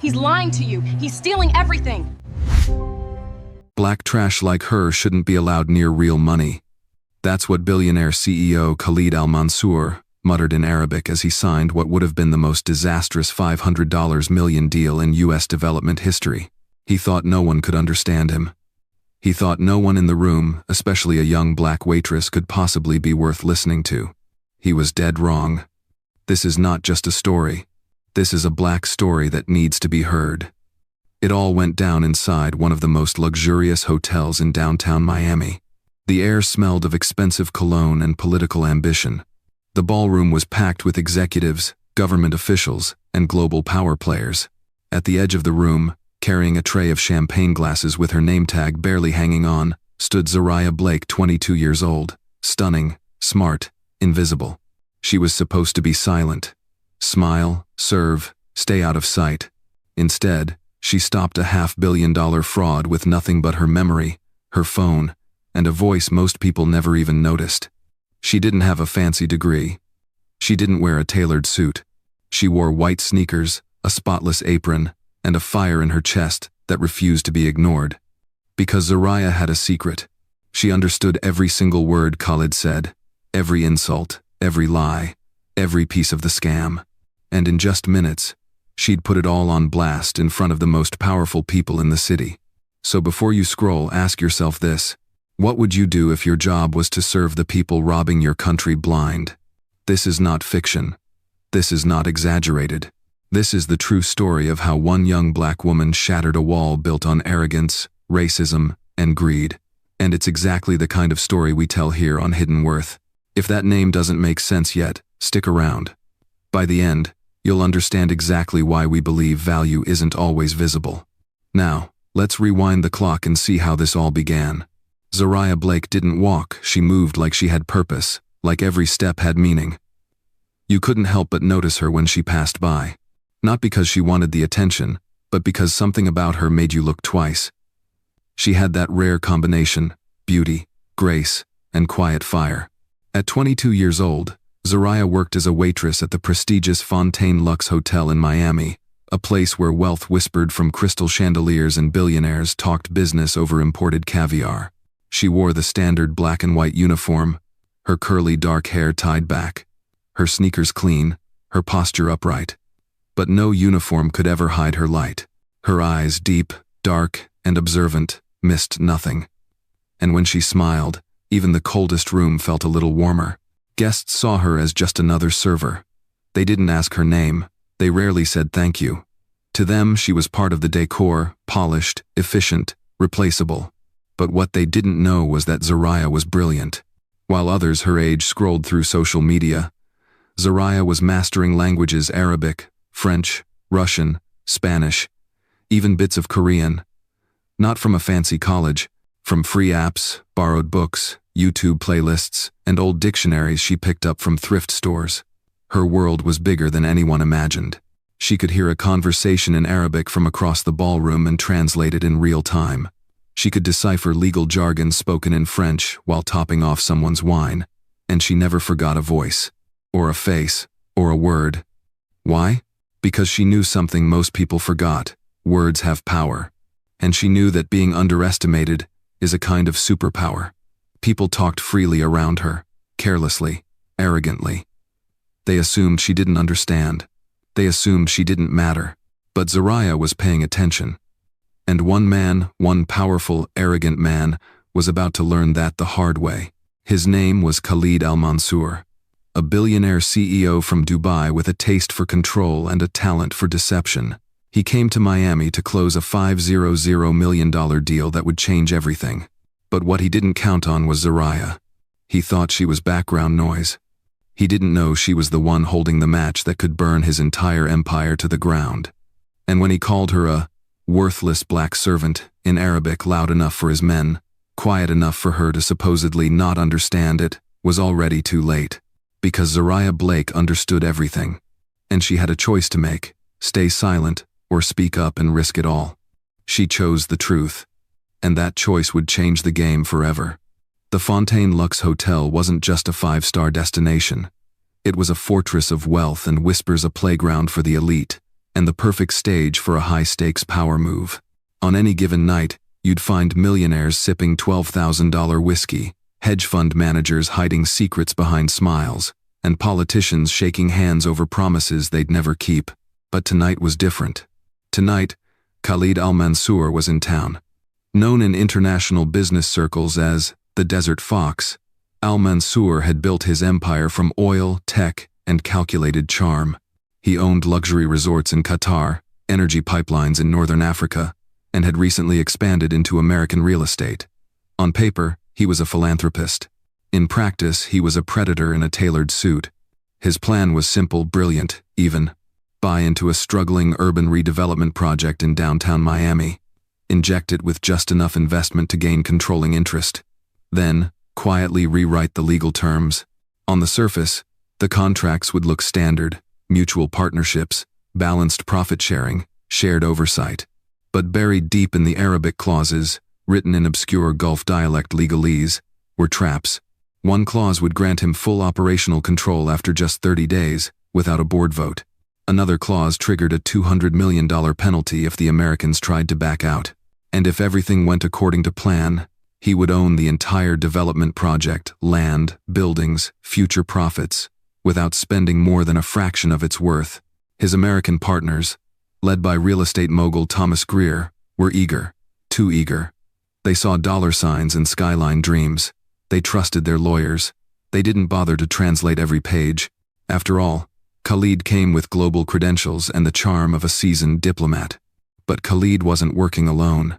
He's lying to you. He's stealing everything. Black trash like her shouldn't be allowed near real money. That's what billionaire CEO Khalid Al Mansour muttered in Arabic as he signed what would have been the most disastrous $500 million deal in U.S. development history. He thought no one could understand him. He thought no one in the room, especially a young black waitress, could possibly be worth listening to. He was dead wrong. This is not just a story. This is a black story that needs to be heard. It all went down inside one of the most luxurious hotels in downtown Miami. The air smelled of expensive cologne and political ambition. The ballroom was packed with executives, government officials, and global power players. At the edge of the room, carrying a tray of champagne glasses with her name tag barely hanging on, stood Zariah Blake, 22 years old, stunning, smart, invisible. She was supposed to be silent. Smile, serve, stay out of sight. Instead, she stopped a $500 million fraud with nothing but her memory, her phone, and a voice most people never even noticed. She didn't have a fancy degree. She didn't wear a tailored suit. She wore white sneakers, a spotless apron, and a fire in her chest that refused to be ignored. Because Zariah had a secret. She understood every single word Khalid said, every insult, every lie, every piece of the scam. And in just minutes, she'd put it all on blast in front of the most powerful people in the city. So before you scroll, ask yourself this: what would you do if your job was to serve the people robbing your country blind? This is not fiction. This is not exaggerated. This is the true story of how one young black woman shattered a wall built on arrogance, racism, and greed. And it's exactly the kind of story we tell here on Hidden Worth. If that name doesn't make sense yet, stick around. By the end, you'll understand exactly why we believe value isn't always visible. Now, let's rewind the clock and see how this all began. Zariah Blake didn't walk, she moved like she had purpose, like every step had meaning. You couldn't help but notice her when she passed by. Not because she wanted the attention, but because something about her made you look twice. She had that rare combination: beauty, grace, and quiet fire. At 22 years old, Zariah worked as a waitress at the prestigious Fontaine Lux Hotel in Miami, a place where wealth whispered from crystal chandeliers and billionaires talked business over imported caviar. She wore the standard black and white uniform, her curly dark hair tied back, her sneakers clean, her posture upright. But no uniform could ever hide her light. Her eyes, deep, dark, and observant, missed nothing. And when she smiled, even the coldest room felt a little warmer. Guests saw her as just another server. They didn't ask her name. They rarely said thank you. To them, she was part of the decor, polished, efficient, replaceable. But what they didn't know was that Zariah was brilliant. While others her age scrolled through social media, Zariah was mastering languages: Arabic, French, Russian, Spanish, even bits of Korean. Not from a fancy college, from free apps, borrowed books, YouTube playlists, and old dictionaries she picked up from thrift stores. Her world was bigger than anyone imagined. She could hear a conversation in Arabic from across the ballroom and translate it in real time. She could decipher legal jargon spoken in French while topping off someone's wine, and she never forgot a voice, or a face, or a word. Why? Because she knew something most people forgot: words have power. And she knew that being underestimated is a kind of superpower. People talked freely around her, carelessly, arrogantly. They assumed she didn't understand. They assumed she didn't matter. But Zariah was paying attention. And one man, one powerful, arrogant man, was about to learn that the hard way. His name was Khalid Al Mansour, a billionaire CEO from Dubai with a taste for control and a talent for deception. He came to Miami to close a $500 million deal that would change everything. But what he didn't count on was Zariah. He thought she was background noise. He didn't know she was the one holding the match that could burn his entire empire to the ground. And when he called her a worthless black servant, in Arabic loud enough for his men, quiet enough for her to supposedly not understand, it was already too late. Because Zariah Blake understood everything. And she had a choice to make: stay silent or speak up and risk it all. She chose the truth. And that choice would change the game forever. The Fontaine Lux Hotel wasn't just a 5-star destination. It was a fortress of wealth and whispers, a playground for the elite, and the perfect stage for a high-stakes power move. On any given night, you'd find millionaires sipping $12,000 whiskey, hedge fund managers hiding secrets behind smiles, and politicians shaking hands over promises they'd never keep. But tonight was different. Tonight, Khalid Al-Mansour was in town. Known in international business circles as the Desert Fox, Al-Mansour had built his empire from oil, tech, and calculated charm. He owned luxury resorts in Qatar, energy pipelines in Northern Africa, and had recently expanded into American real estate. On paper, he was a philanthropist. In practice, he was a predator in a tailored suit. His plan was simple, brilliant, even. Buy into a struggling urban redevelopment project in downtown Miami. Inject it with just enough investment to gain controlling interest. Then, quietly rewrite the legal terms. On the surface, the contracts would look standard: mutual partnerships, balanced profit sharing, shared oversight. But buried deep in the Arabic clauses, written in obscure Gulf dialect legalese, were traps. One clause would grant him full operational control after just 30 days, without a board vote. Another clause triggered a $200 million penalty if the Americans tried to back out. And if everything went according to plan, he would own the entire development project, land, buildings, future profits, without spending more than a fraction of its worth. His American partners, led by real estate mogul Thomas Greer, were eager, too eager. They saw dollar signs and skyline dreams. They trusted their lawyers. They didn't bother to translate every page. After all, Khalid came with global credentials and the charm of a seasoned diplomat. But Khalid wasn't working alone.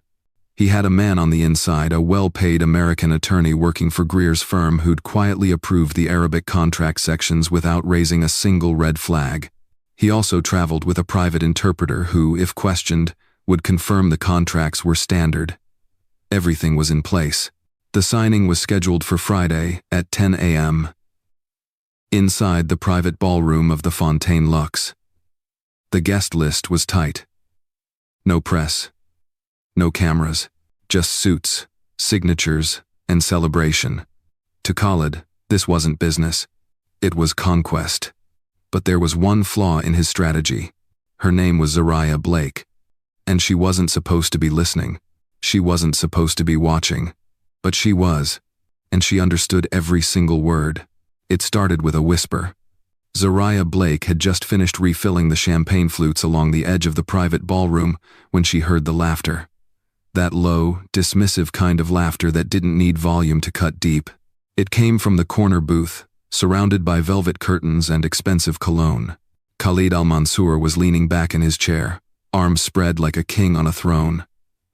He had a man on the inside, a well-paid American attorney working for Greer's firm who'd quietly approved the Arabic contract sections without raising a single red flag. He also traveled with a private interpreter who, if questioned, would confirm the contracts were standard. Everything was in place. The signing was scheduled for Friday at 10 a.m. inside the private ballroom of the Fontaine Luxe. The guest list was tight. No press. No cameras. Just suits, signatures, and celebration. To Khalid, this wasn't business. It was conquest. But there was one flaw in his strategy. Her name was Zariah Blake. And she wasn't supposed to be listening. She wasn't supposed to be watching. But she was. And she understood every single word. It started with a whisper. Zariah Blake had just finished refilling the champagne flutes along the edge of the private ballroom when she heard the laughter. That low, dismissive kind of laughter that didn't need volume to cut deep. It came from the corner booth, surrounded by velvet curtains and expensive cologne. Khalid Al-Mansour was leaning back in his chair, arms spread like a king on a throne.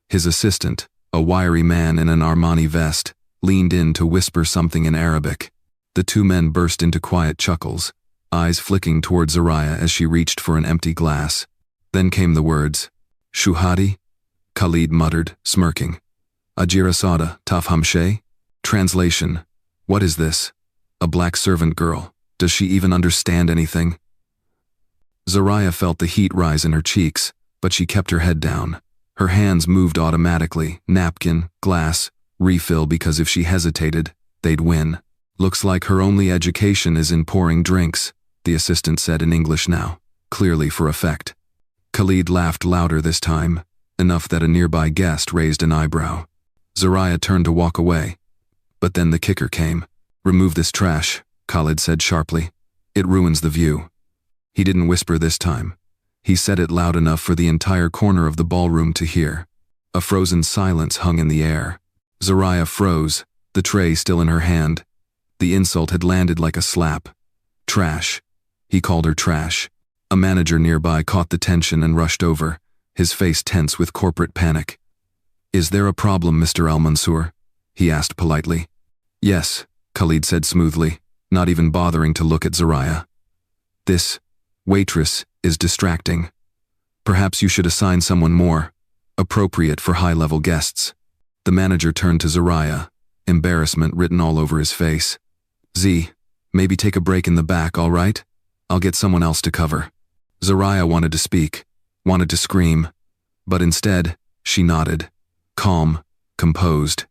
His assistant, a wiry man in an Armani vest, leaned in to whisper something in Arabic. The two men burst into quiet chuckles, eyes flicking toward Zariah as she reached for an empty glass. Then came the words, "Shuhadi?" Khalid muttered, smirking. "Ajira Sada, Tafham Shay?" Translation: "What is this? A black servant girl. Does she even understand anything?" Zariah felt the heat rise in her cheeks, but she kept her head down. Her hands moved automatically, napkin, glass, refill, because if she hesitated, they'd win. "Looks like her only education is in pouring drinks," the assistant said in English now, clearly for effect. Khalid laughed louder this time, enough that a nearby guest raised an eyebrow. Zariah turned to walk away. But then the kicker came. "Remove this trash," Khalid said sharply. "It ruins the view." He didn't whisper this time. He said it loud enough for the entire corner of the ballroom to hear. A frozen silence hung in the air. Zariah froze, the tray still in her hand. The insult had landed like a slap. Trash. He called her trash. A manager nearby caught the tension and rushed over, his face tense with corporate panic. "Is there a problem, Mr. Al-Mansour?" he asked politely. "Yes," Khalid said smoothly, not even bothering to look at Zariah. "This waitress is distracting. Perhaps you should assign someone more appropriate for high-level guests." The manager turned to Zariah, embarrassment written all over his face. "Z, maybe take a break in the back, all right? I'll get someone else to cover." Zariah wanted to speak, wanted to scream, but instead, she nodded, calm, composed.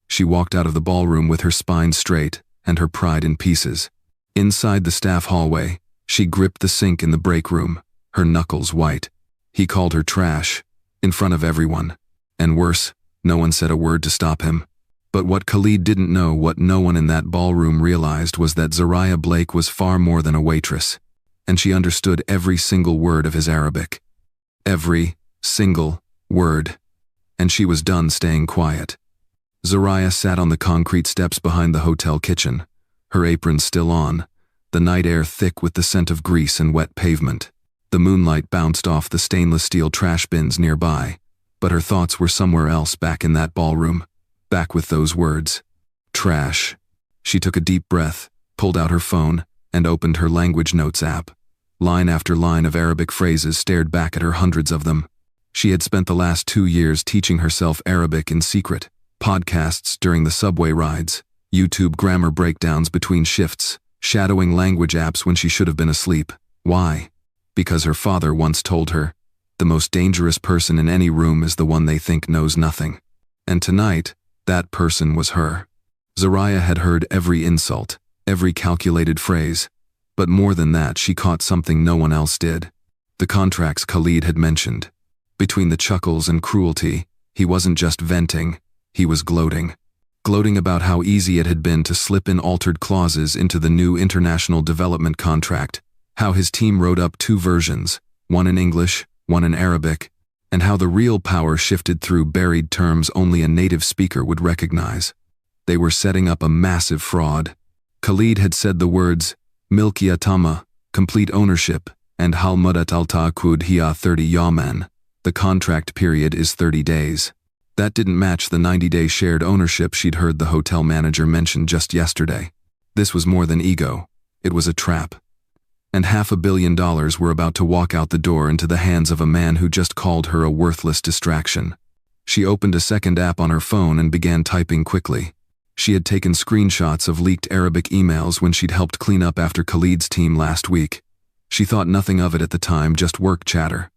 She walked out of the ballroom with her spine straight and her pride in pieces. Inside the staff hallway, she gripped the sink in the break room, her knuckles white. He called her trash, in front of everyone. And worse, no one said a word to stop him. But what Khalid didn't know, what no one in that ballroom realized, was that Zariah Blake was far more than a waitress. And she understood every single word of his Arabic. Every single word. And she was done staying quiet. Zariah sat on the concrete steps behind the hotel kitchen, her apron still on, the night air thick with the scent of grease and wet pavement. The moonlight bounced off the stainless steel trash bins nearby, but her thoughts were somewhere else, back in that ballroom, back with those words. Trash. She took a deep breath, pulled out her phone, and opened her language notes app. Line after line of Arabic phrases stared back at her, hundreds of them. She had spent the last 2 years teaching herself Arabic in secret, podcasts during the subway rides, YouTube grammar breakdowns between shifts, shadowing language apps when she should have been asleep. Why? Because her father once told her, the most dangerous person in any room is the one they think knows nothing. And tonight, that person was her. Zariah had heard every insult, every calculated phrase, but more than that, she caught something no one else did. The contracts Khalid had mentioned. Between the chuckles and cruelty, he wasn't just venting, he was gloating. Gloating about how easy it had been to slip in altered clauses into the new international development contract, how his team wrote up 2 versions, one in English, one in Arabic, and how the real power shifted through buried terms only a native speaker would recognize. They were setting up a massive fraud. Khalid had said the words, Milki Atama, complete ownership, and Halmudat al-Ta'akud hiya 30 yaman. The contract period is 30 days. That didn't match the 90-day shared ownership she'd heard the hotel manager mention just yesterday. This was more than ego. It was a trap. And $500 million were about to walk out the door into the hands of a man who just called her a worthless distraction. She opened a second app on her phone and began typing quickly. She had taken screenshots of leaked Arabic emails when she'd helped clean up after Khalid's team last week. She thought nothing of it at the time, just work chatter.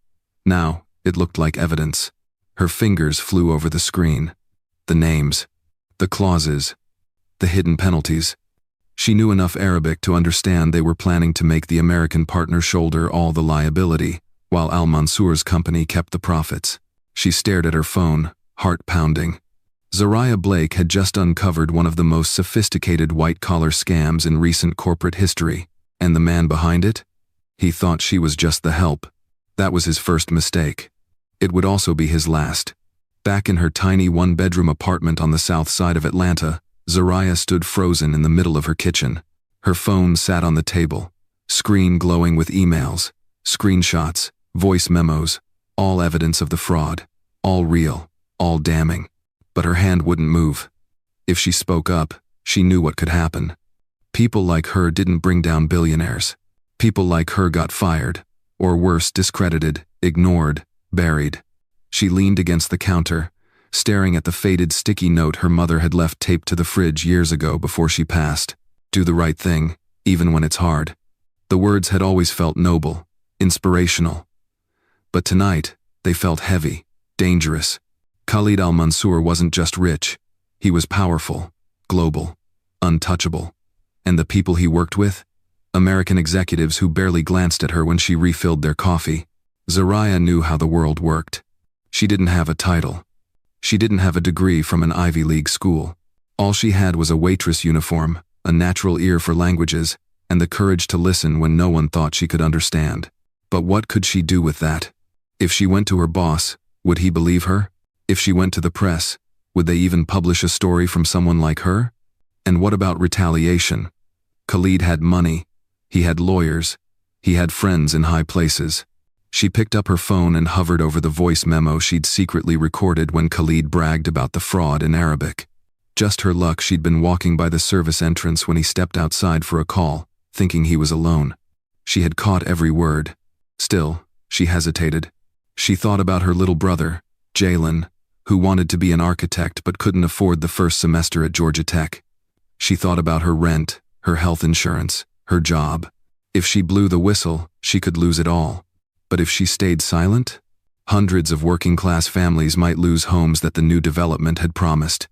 Now, it looked like evidence. Her fingers flew over the screen. The names. The clauses. The hidden penalties. She knew enough Arabic to understand they were planning to make the American partner shoulder all the liability, while Al-Mansour's company kept the profits. She stared at her phone, heart pounding. Zariah Blake had just uncovered one of the most sophisticated white-collar scams in recent corporate history. And the man behind it? He thought she was just the help. That was his first mistake. It would also be his last. Back in her tiny one-bedroom apartment on the south side of Atlanta, Zariah stood frozen in the middle of her kitchen. Her phone sat on the table, screen glowing with emails, screenshots, voice memos, all evidence of the fraud, all real, all damning. But her hand wouldn't move. If she spoke up, she knew what could happen. People like her didn't bring down billionaires. People like her got fired, or worse, discredited, ignored, buried. She leaned against the counter, staring at the faded sticky note her mother had left taped to the fridge years ago before she passed. Do the right thing, even when it's hard. The words had always felt noble, inspirational. But tonight, they felt heavy, dangerous. Khalid al-Mansour wasn't just rich. He was powerful, global, untouchable. And the people he worked with? American executives who barely glanced at her when she refilled their coffee. Zariah knew how the world worked. She didn't have a title. She didn't have a degree from an Ivy League school. All she had was a waitress uniform, a natural ear for languages, and the courage to listen when no one thought she could understand. But what could she do with that? If she went to her boss, would he believe her? If she went to the press, would they even publish a story from someone like her? And what about retaliation? Khalid had money. He had lawyers. He had friends in high places. She picked up her phone and hovered over the voice memo she'd secretly recorded when Khalid bragged about the fraud in Arabic. Just her luck, she'd been walking by the service entrance when he stepped outside for a call, thinking he was alone. She had caught every word. Still, she hesitated. She thought about her little brother, Jalen, who wanted to be an architect but couldn't afford the first semester at Georgia Tech. She thought about her rent, her health insurance, her job. If she blew the whistle, she could lose it all. But if she stayed silent, hundreds of working-class families might lose homes that the new development had promised.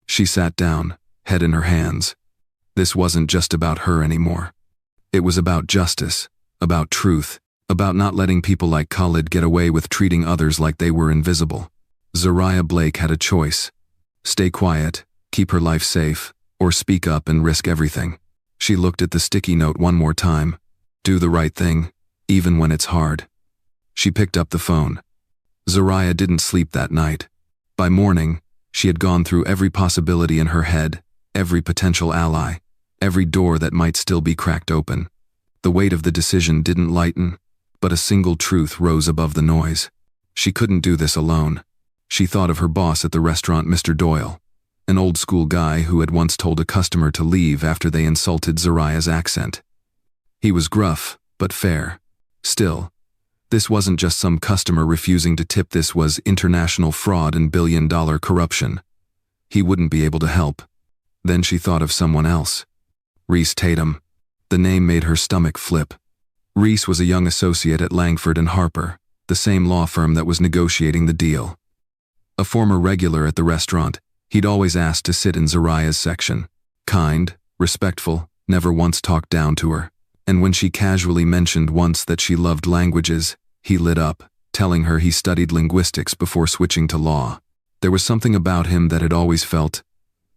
She sat down, head in her hands. This wasn't just about her anymore. It was about justice, about truth, About not letting people like Khalid get away with treating others like they were invisible. Zariah Blake had a choice. Stay quiet, keep her life safe, or speak up and risk everything. She looked at the sticky note one more time. Do the right thing, even when it's hard. She picked up the phone. Zariah didn't sleep that night. By morning, she had gone through every possibility in her head, every potential ally, every door that might still be cracked open. The weight of the decision didn't lighten, but a single truth rose above the noise. She couldn't do this alone. She thought of her boss at the restaurant, Mr. Doyle, an old-school guy who had once told a customer to leave after they insulted Zariah's accent. He was gruff, but fair. Still, this wasn't just some customer refusing to tip, this was international fraud and billion-dollar corruption. He wouldn't be able to help. Then she thought of someone else. Reese Tatum. The name made her stomach flip. Reese was a young associate at Langford and Harper, the same law firm that was negotiating the deal. A former regular at the restaurant, he'd always asked to sit in Zariah's section. Kind, respectful, never once talked down to her. And when she casually mentioned once that she loved languages, he lit up, telling her he studied linguistics before switching to law. There was something about him that had always felt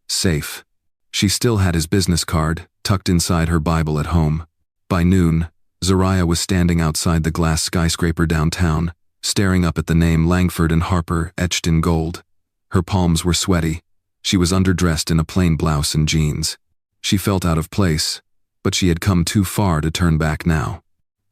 safe. She still had his business card, tucked inside her Bible at home. By noon, Zariah was standing outside the glass skyscraper downtown, staring up at the name Langford and Harper etched in gold. Her palms were sweaty. She was underdressed in a plain blouse and jeans. She felt out of place, but she had come too far to turn back now.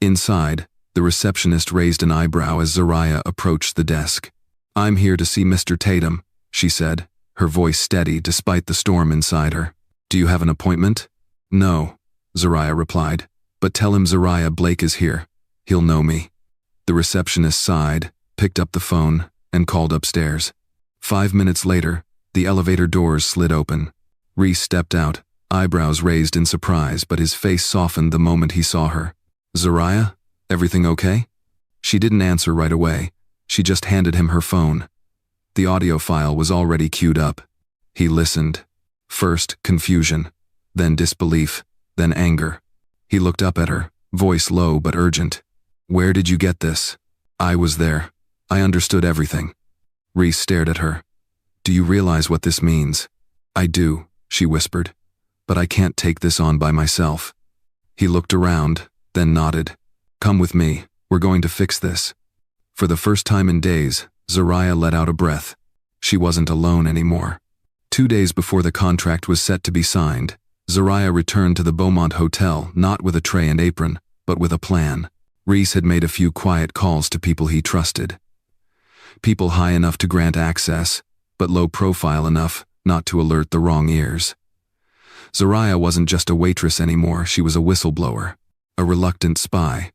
Inside, the receptionist raised an eyebrow as Zariah approached the desk. "I'm here to see Mr. Tatum," she said, her voice steady despite the storm inside her. "Do you have an appointment?" "No," Zariah replied, "but tell him Zariah Blake is here. He'll know me." The receptionist sighed, picked up the phone, and called upstairs. 5 minutes later, the elevator doors slid open. Reese stepped out, eyebrows raised in surprise, but his face softened the moment he saw her. "Zariah, everything okay?" She didn't answer right away. She just handed him her phone. The audio file was already queued up. He listened. First, confusion, then disbelief, then anger. He looked up at her, voice low but urgent. "Where did you get this?" "I was there. I understood everything." Reese stared at her. "Do you realize what this means?" "I do," she whispered. "But I can't take this on by myself." He looked around, then nodded. "Come with me. We're going to fix this." For the first time in days, Zariah let out a breath. She wasn't alone anymore. 2 days before the contract was set to be signed, Zariah returned to the Beaumont Hotel not with a tray and apron, but with a plan. Reese had made a few quiet calls to people he trusted. People high enough to grant access, but low profile enough not to alert the wrong ears. Zariah wasn't just a waitress anymore, she was a whistleblower, a reluctant spy,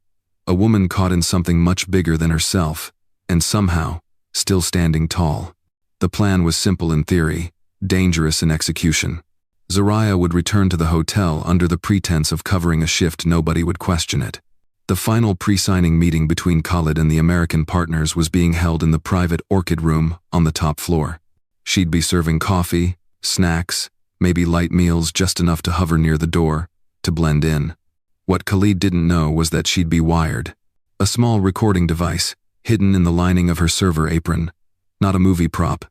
a woman caught in something much bigger than herself, and somehow, still standing tall. The plan was simple in theory, dangerous in execution. Zariah would return to the hotel under the pretense of covering a shift nobody would question it. The final pre-signing meeting between Khalid and the American partners was being held in the private Orchid Room on the top floor. She'd be serving coffee, snacks, maybe light meals just enough to hover near the door, to blend in. What Khalid didn't know was that she'd be wired. A small recording device, hidden in the lining of her server apron. Not a movie prop,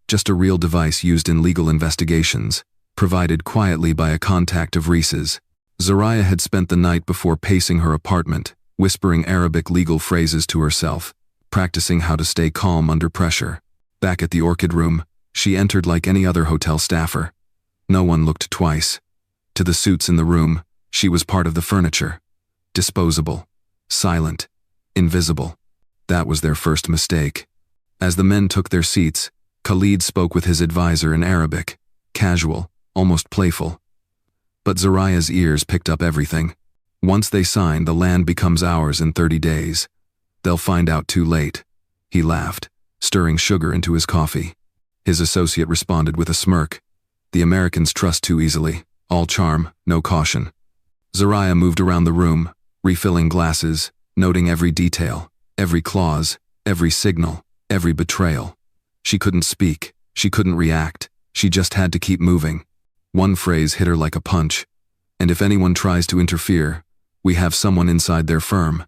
just a real device used in legal investigations, provided quietly by a contact of Reese's. Zariah had spent the night before pacing her apartment, whispering Arabic legal phrases to herself, practicing how to stay calm under pressure. Back at the Orchid Room, she entered like any other hotel staffer. No one looked twice. To the suits in the room, she was part of the furniture. Disposable, silent, invisible. That was their first mistake. As the men took their seats, Khalid spoke with his advisor in Arabic, casual, almost playful. But Zariah's ears picked up everything. Once they sign, the land becomes ours in 30 days. They'll find out too late. He laughed, stirring sugar into his coffee. His associate responded with a smirk. The Americans trust too easily. All charm, no caution. Zariah moved around the room, refilling glasses, noting every detail, every clause, every signal, every betrayal. She couldn't speak, she couldn't react, she just had to keep moving. One phrase hit her like a punch. "And if anyone tries to interfere, we have someone inside their firm.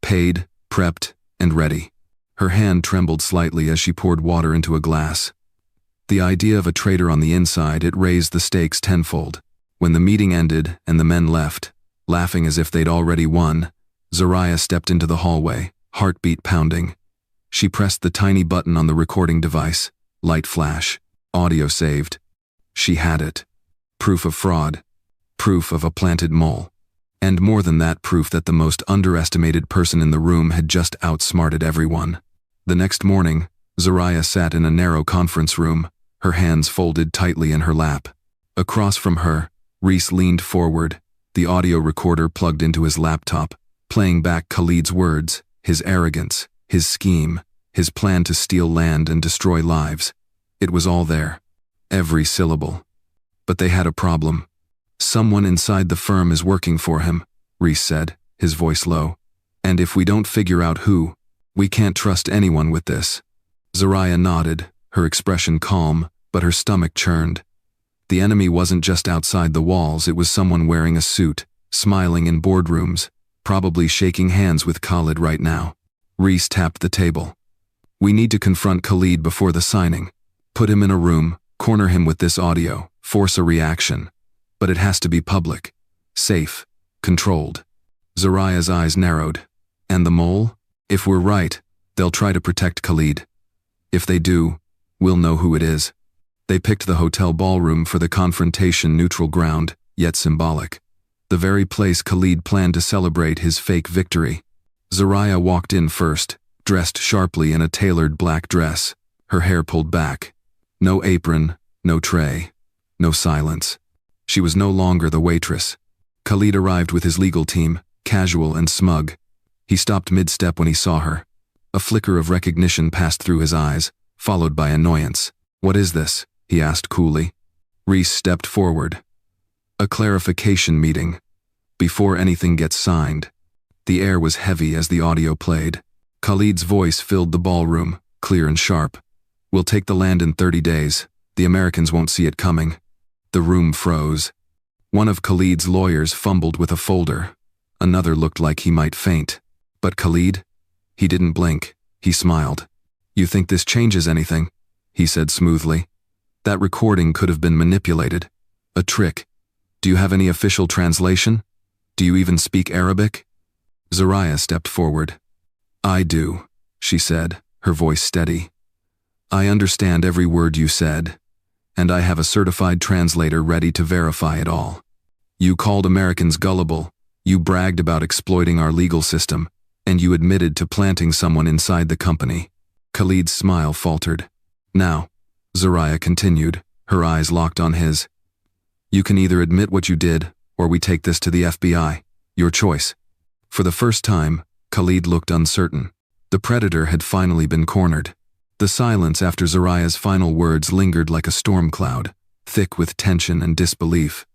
paid, prepped, and ready. Her hand trembled slightly as she poured water into a glass. The idea of a traitor on the inside, it raised the stakes tenfold. When the meeting ended and the men left, laughing as if they'd already won, Zoraya stepped into the hallway, heartbeat pounding. She pressed the tiny button on the recording device. Light flash. Audio saved. She had it. Proof of fraud. Proof of a planted mole. And more than that, proof that the most underestimated person in the room had just outsmarted everyone. The next morning, Zoraya sat in a narrow conference room, her hands folded tightly in her lap. Across from her, Reese leaned forward, the audio recorder plugged into his laptop, playing back Khalid's words, his arrogance, his scheme, his plan to steal land and destroy lives. It was all there. Every syllable. But they had a problem. Someone inside the firm is working for him, Reese said, his voice low. And if we don't figure out who, we can't trust anyone with this. Zoraya nodded, her expression calm, but her stomach churned. The enemy wasn't just outside the walls, it was someone wearing a suit, smiling in boardrooms, probably shaking hands with Khalid right now. Reese tapped the table. We need to confront Khalid before the signing. Put him in a room, corner him with this audio, force a reaction. But it has to be public, safe, controlled. Zoraya's eyes narrowed. And the mole? If we're right, they'll try to protect Khalid. If they do, we'll know who it is. They picked the hotel ballroom for the confrontation, neutral ground, yet symbolic. The very place Khalid planned to celebrate his fake victory. Zoraya walked in first, dressed sharply in a tailored black dress, her hair pulled back. No apron, no tray, no silence. She was no longer the waitress. Khalid arrived with his legal team, casual and smug. He stopped mid-step when he saw her. A flicker of recognition passed through his eyes, followed by annoyance. What is this? He asked coolly. Reese stepped forward. A clarification meeting. Before anything gets signed. The air was heavy as the audio played. Khalid's voice filled the ballroom, clear and sharp. We'll take the land in 30 days. The Americans won't see it coming. The room froze. One of Khalid's lawyers fumbled with a folder. Another looked like he might faint. But Khalid? He didn't blink. He smiled. You think this changes anything? He said smoothly. That recording could have been manipulated. A trick. Do you have any official translation? Do you even speak Arabic? Zoraya stepped forward. I do, she said, her voice steady. I understand every word you said, and I have a certified translator ready to verify it all. You called Americans gullible, you bragged about exploiting our legal system, and you admitted to planting someone inside the company. Khalid's smile faltered. Now, Zoraya continued, her eyes locked on his. You can either admit what you did, or we take this to the FBI. Your choice. For the first time, Khalid looked uncertain. The predator had finally been cornered. The silence after Zoraya's final words lingered like a storm cloud, thick with tension and disbelief.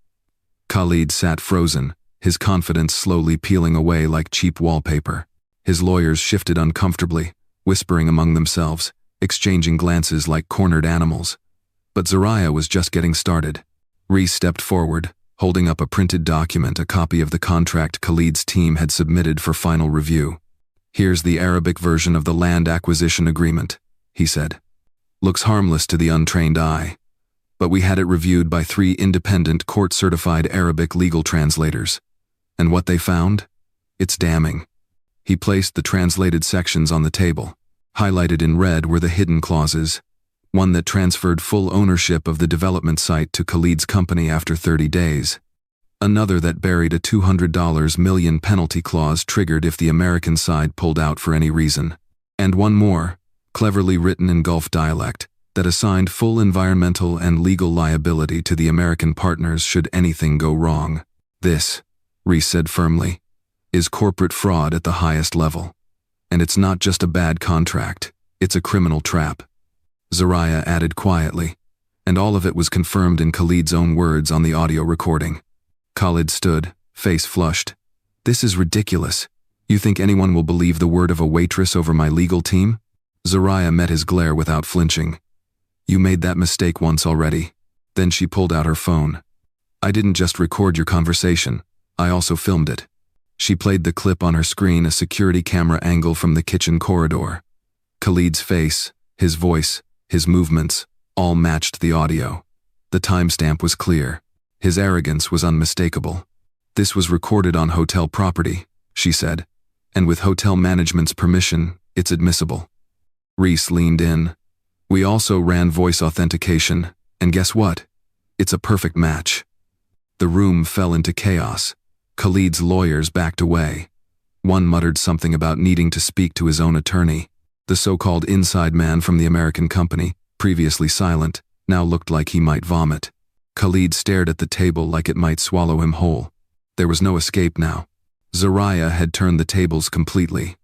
Khalid sat frozen, his confidence slowly peeling away like cheap wallpaper. His lawyers shifted uncomfortably, whispering among themselves, exchanging glances like cornered animals. But Zoraya was just getting started. Reese stepped forward, holding up a printed document, a copy of the contract Khalid's team had submitted for final review. Here's the Arabic version of the land acquisition agreement, he said. Looks harmless to the untrained eye. But we had it reviewed by 3 independent court-certified Arabic legal translators. And what they found? It's damning. He placed the translated sections on the table. Highlighted in red were the hidden clauses. One that transferred full ownership of the development site to Khalid's company after 30 days. Another that buried a $200 million penalty clause triggered if the American side pulled out for any reason. And one more, cleverly written in Gulf dialect, that assigned full environmental and legal liability to the American partners should anything go wrong. This, Reese said firmly, is corporate fraud at the highest level. And it's not just a bad contract, it's a criminal trap. Zoraya added quietly, and all of it was confirmed in Khalid's own words on the audio recording. Khalid stood, face flushed. This is ridiculous. You think anyone will believe the word of a waitress over my legal team? Zoraya met his glare without flinching. You made that mistake once already. Then she pulled out her phone. I didn't just record your conversation, I also filmed it. She played the clip on her screen, a security camera angle from the kitchen corridor. Khalid's face, his voice, his movements, all matched the audio. The timestamp was clear. His arrogance was unmistakable. "This was recorded on hotel property," she said, "and with hotel management's permission, it's admissible." Reese leaned in. "We also ran voice authentication, and guess what? It's a perfect match." The room fell into chaos. Khalid's lawyers backed away. One muttered something about needing to speak to his own attorney. The so-called inside man from the American company, previously silent, now looked like he might vomit. Khalid stared at the table like it might swallow him whole. There was no escape now. Zariah had turned the tables completely.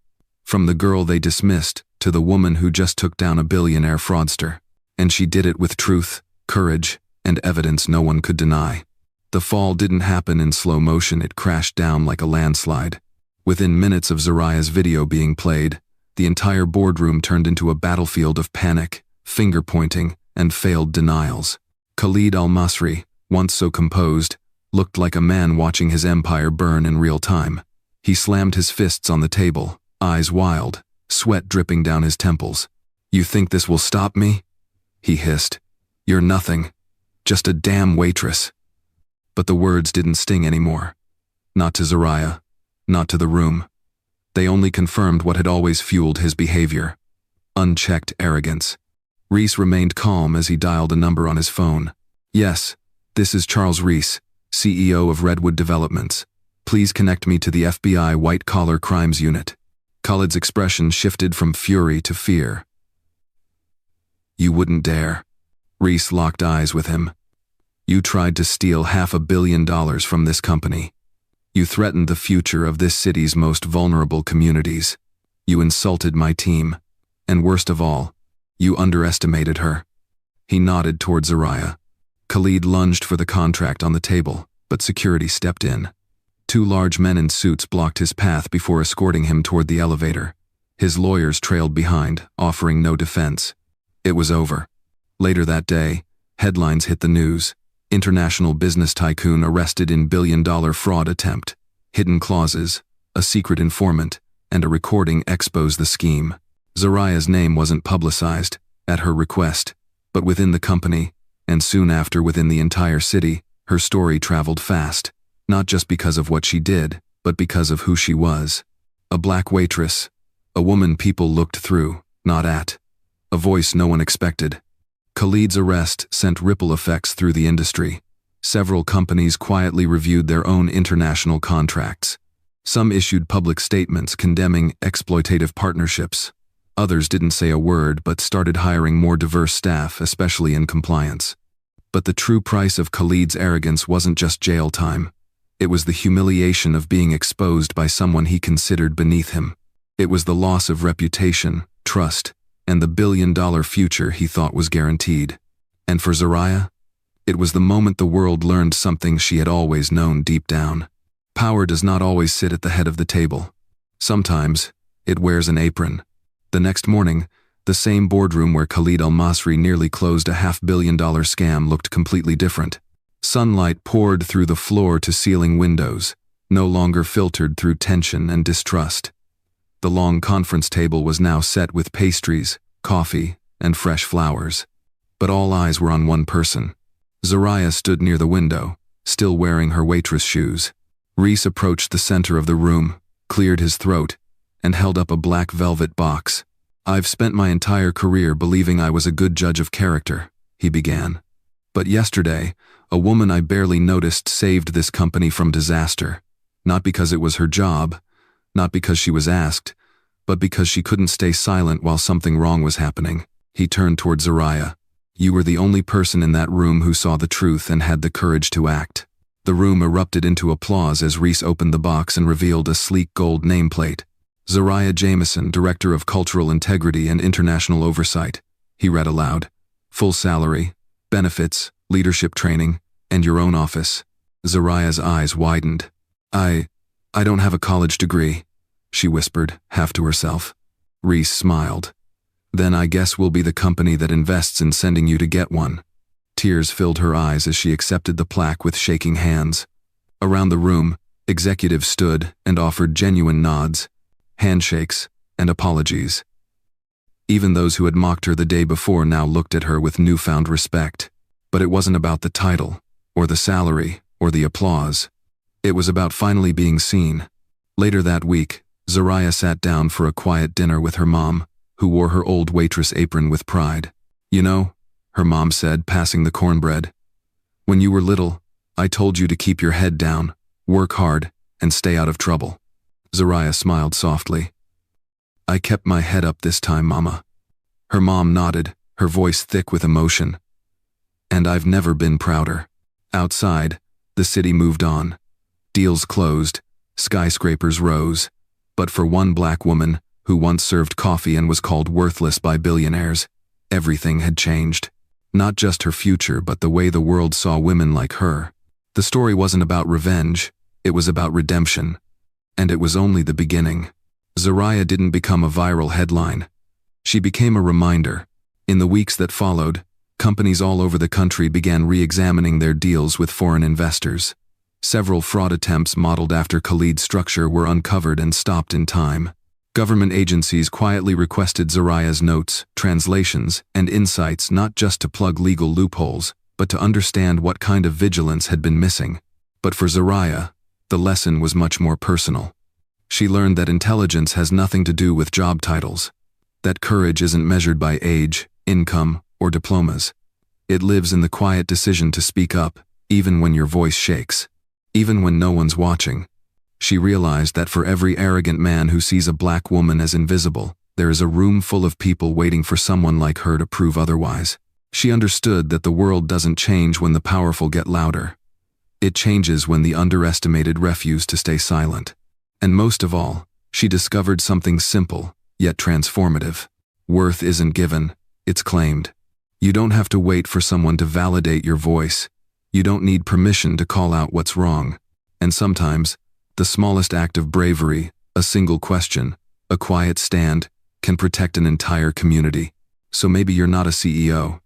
From the girl they dismissed to the woman who just took down a billionaire fraudster. And she did it with truth, courage, and evidence no one could deny. The fall didn't happen in slow motion, it crashed down like a landslide. Within minutes of Zariah's video being played, the entire boardroom turned into a battlefield of panic, finger-pointing, and failed denials. Khalid al-Masri, once so composed, looked like a man watching his empire burn in real time. He slammed his fists on the table, eyes wild, sweat dripping down his temples. "You think this will stop me?" he hissed. "You're nothing. Just a damn waitress." But the words didn't sting anymore. Not to Zariah, not to the room. They only confirmed what had always fueled his behavior. Unchecked arrogance. Reese remained calm as he dialed a number on his phone. "Yes, this is Charles Reese, CEO of Redwood Developments. Please connect me to the FBI White-Collar Crimes Unit." Khalid's expression shifted from fury to fear. "You wouldn't dare." Reese locked eyes with him. "You tried to steal $500 million from this company. You threatened the future of this city's most vulnerable communities. You insulted my team. And worst of all, you underestimated her." He nodded toward Zariah. Khalid lunged for the contract on the table, but security stepped in. Two large men in suits blocked his path before escorting him toward the elevator. His lawyers trailed behind, offering no defense. It was over. Later that day, headlines hit the news. International business tycoon arrested in billion-dollar fraud attempt. Hidden clauses, a secret informant, and a recording expose the scheme. Zariah's name wasn't publicized, at her request, but within the company, and soon after within the entire city, her story traveled fast, not just because of what she did, but because of who she was. A black waitress, a woman people looked through, not at. A voice no one expected. Khalid's arrest sent ripple effects through the industry. Several companies quietly reviewed their own international contracts. Some issued public statements condemning exploitative partnerships. Others didn't say a word but started hiring more diverse staff, especially in compliance. But the true price of Khalid's arrogance wasn't just jail time. It was the humiliation of being exposed by someone he considered beneath him. It was the loss of reputation, trust, and the billion-dollar future he thought was guaranteed. And for Zariah, it was the moment the world learned something she had always known deep down. Power does not always sit at the head of the table. Sometimes, it wears an apron. The next morning, the same boardroom where Khalid al-Masri nearly closed a $500 million scam looked completely different. Sunlight poured through the floor-to-ceiling windows, no longer filtered through tension and distrust. The long conference table was now set with pastries, coffee, and fresh flowers. But all eyes were on one person. Zariah stood near the window, still wearing her waitress shoes. Reese approached the center of the room, cleared his throat, and held up a black velvet box. "I've spent my entire career believing I was a good judge of character," he began. "But yesterday, a woman I barely noticed saved this company from disaster. Not because it was her job, not because she was asked, but because she couldn't stay silent while something wrong was happening." He turned toward Zariah. "You were the only person in that room who saw the truth and had the courage to act." The room erupted into applause as Reese opened the box and revealed a sleek gold nameplate. "Zariah Jameson, Director of Cultural Integrity and International Oversight," he read aloud. "Full salary, benefits, leadership training, and your own office." Zariah's eyes widened. I don't have a college degree," she whispered, half to herself. Reese smiled. "Then I guess we'll be the company that invests in sending you to get one." Tears filled her eyes as she accepted the plaque with shaking hands. Around the room, Executives stood and offered genuine nods, handshakes, and apologies. Even those who had mocked her the day before now looked at her with newfound respect. But it wasn't about the title, or the salary, or the applause. It was about finally being seen. Later that week, Zariah sat down for a quiet dinner with her mom, who wore her old waitress apron with pride. "You know," her mom said, passing the cornbread, "when you were little, I told you to keep your head down, work hard, and stay out of trouble." Zariah smiled softly. "I kept my head up this time, Mama." Her mom nodded, her voice thick with emotion. "And I've never been prouder." Outside, the city moved on. Deals closed, skyscrapers rose. But for one black woman, who once served coffee and was called worthless by billionaires, everything had changed. Not just her future, but the way the world saw women like her. The story wasn't about revenge, it was about redemption. And it was only the beginning. Zariah didn't become a viral headline. She became a reminder. In the weeks that followed, companies all over the country began re-examining their deals with foreign investors. Several fraud attempts modeled after Khalid's structure were uncovered and stopped in time. Government agencies quietly requested Zariah's notes, translations, and insights not just to plug legal loopholes, but to understand what kind of vigilance had been missing. But for Zariah, the lesson was much more personal. She learned that intelligence has nothing to do with job titles, that courage isn't measured by age, income, or diplomas. It lives in the quiet decision to speak up, even when your voice shakes, even when no one's watching. She realized that for every arrogant man who sees a black woman as invisible, there is a room full of people waiting for someone like her to prove otherwise. She understood that the world doesn't change when the powerful get louder. It changes when the underestimated refuse to stay silent. And most of all, she discovered something simple, yet transformative. Worth isn't given, it's claimed. You don't have to wait for someone to validate your voice. You don't need permission to call out what's wrong. And sometimes, the smallest act of bravery, a single question, a quiet stand, can protect an entire community. So maybe you're not a CEO.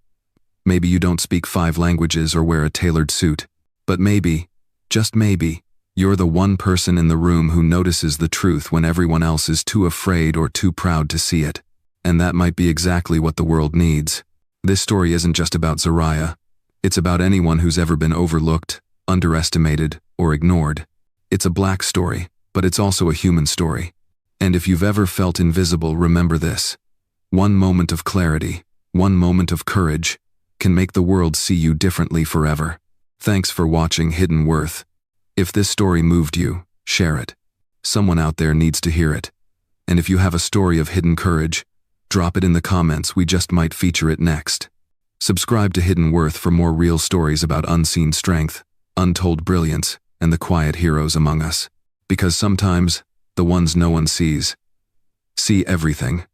Maybe you don't speak 5 languages or wear a tailored suit. But maybe, just maybe, you're the one person in the room who notices the truth when everyone else is too afraid or too proud to see it. And that might be exactly what the world needs. This story isn't just about Zariah. It's about anyone who's ever been overlooked, underestimated, or ignored. It's a black story, but it's also a human story. And if you've ever felt invisible, remember this. One moment of clarity, one moment of courage, can make the world see you differently forever. Thanks for watching Hidden Worth. If this story moved you, share it. Someone out there needs to hear it. And if you have a story of hidden courage, drop it in the comments, we just might feature it next. Subscribe to Hidden Worth for more real stories about unseen strength, untold brilliance, and the quiet heroes among us. Because sometimes, the ones no one sees, see everything.